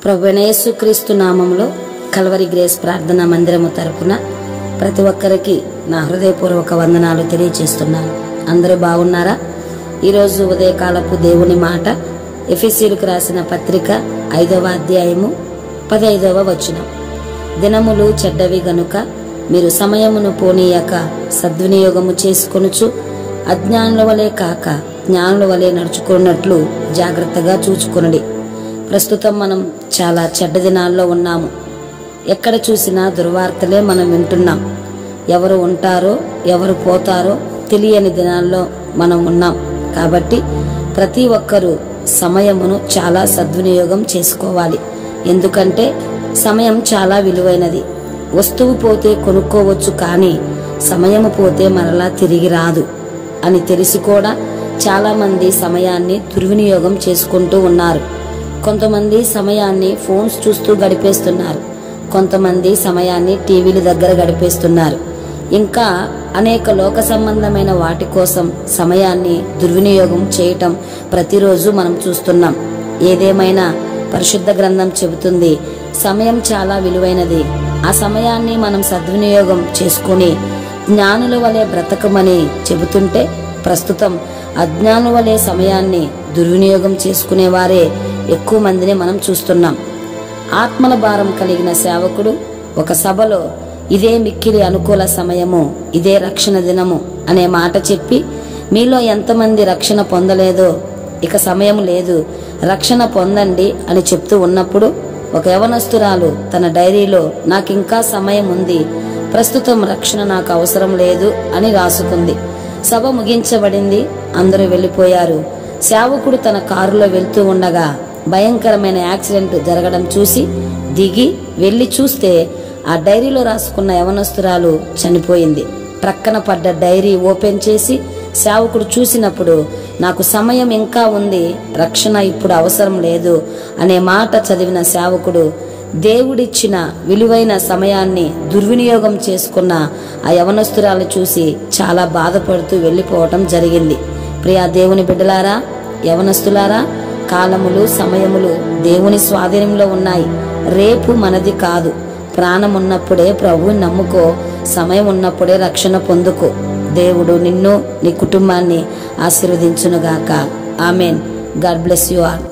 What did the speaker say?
ప్రభువైన యేసుక్రీస్తు నామములో కల్వరి గ్రేస్ ప్రార్థనా మందిరము తరపున ప్రతి ఒక్కరికి నా హృదయపూర్వక వందనాలు తెలియజేస్తున్నాను. అందరూ బాగున్నారా? ఈరోజు ఉదయకాలపు దేవుని మాట ఎఫెసీయులకు రాసిన పత్రిక 5వ అధ్యాయము 15వ వచనం. దినములు చెడ్డవి గనుక మీరు సమయమును పోనీయక సద్వినియోగము చేసుకొనుచు అజ్ఞానుల వలె కాక జ్ఞానుల వలె నడుచుకున్నట్లు జాగ్రత్తగా చూచుకొనుడి. ప్రస్తుతం మనం చాలా చెడ్డ దినాల్లో ఉన్నాము. ఎక్కడ చూసినా దుర్వార్తలే మనం వింటున్నాం. ఎవరు ఉంటారో ఎవరు పోతారో తెలియని దినాల్లో మనం ఉన్నాం. కాబట్టి ప్రతి ఒక్కరూ సమయమును చాలా సద్వినియోగం చేసుకోవాలి. ఎందుకంటే సమయం చాలా విలువైనది. వస్తువు పోతే కొనుక్కోవచ్చు, కానీ సమయము పోతే మరలా తిరిగి రాదు అని తెలిసి కూడా చాలా మంది సమయాన్ని దుర్వినియోగం చేసుకుంటూ ఉన్నారు. కొంతమంది సమయాన్ని ఫోన్స్ చూస్తూ గడిపేస్తున్నారు. కొంతమంది సమయాన్ని టీవీల దగ్గర గడిపేస్తున్నారు. ఇంకా అనేక లోక సంబంధమైన వాటి కోసం సమయాన్ని దుర్వినియోగం చేయటం ప్రతిరోజు మనం చూస్తున్నాం. ఏదేమైనా పరిశుద్ధ గ్రంథం చెబుతుంది, సమయం చాలా విలువైనది. ఆ సమయాన్ని మనం సద్వినియోగం చేసుకుని జ్ఞానుల వలె బ్రతకమని చెబుతుంటే, ప్రస్తుతం అజ్ఞానుల వలె సమయాన్ని దుర్వినియోగం చేసుకునేవారే ఎక్కువ మందిని మనం చూస్తున్నాం. ఆత్మల భారం కలిగిన సేవకుడు ఒక సభలో ఇదే మిక్కిలి అనుకూల సమయము, ఇదే రక్షణ దినము అనే మాట చెప్పి, మీలో ఎంతమంది రక్షణ పొందలేదో ఇక సమయం లేదు, రక్షణ పొందండి అని చెప్తూ ఉన్నప్పుడు ఒక యవనస్తురాలు తన డైరీలో నాకింకా సమయం ఉంది, ప్రస్తుతం రక్షణ నాకు అవసరం లేదు అని రాసుకుంది. సభ ముగించబడింది. అందరూ వెళ్ళిపోయారు. సేవకుడు తన కారులో వెళ్తూ ఉండగా భయంకరమైన యాక్సిడెంట్ జరగడం చూసి దిగి వెళ్లి చూస్తే ఆ డైరీలో రాసుకున్న యవనస్తురాలు చనిపోయింది. ప్రక్కన పడ్డ డైరీ ఓపెన్ చేసి సేవకుడు చూసినప్పుడు నాకు సమయం ఇంకా ఉంది, రక్షణ ఇప్పుడు అవసరం లేదు అనే మాట చదివిన సేవకుడు దేవుడిచ్చిన విలువైన సమయాన్ని దుర్వినియోగం చేసుకున్న ఆ యవనస్తురాలు చూసి చాలా బాధపడుతూ వెళ్ళిపోవటం జరిగింది. ప్రియా దేవుని బిడ్డలారా, యవనస్తులారా, కాలములు సమయములు దేవుని స్వాధీనంలో ఉన్నాయి. రేపు మనది కాదు. ప్రాణం ఉన్నప్పుడే ప్రభువుని నమ్ముకో, సమయం ఉన్నప్పుడే రక్షణ పొందుకో. దేవుడు నిన్ను నీ కుటుంబాన్ని ఆశీర్వదించునుగాక. Amen. God bless you all.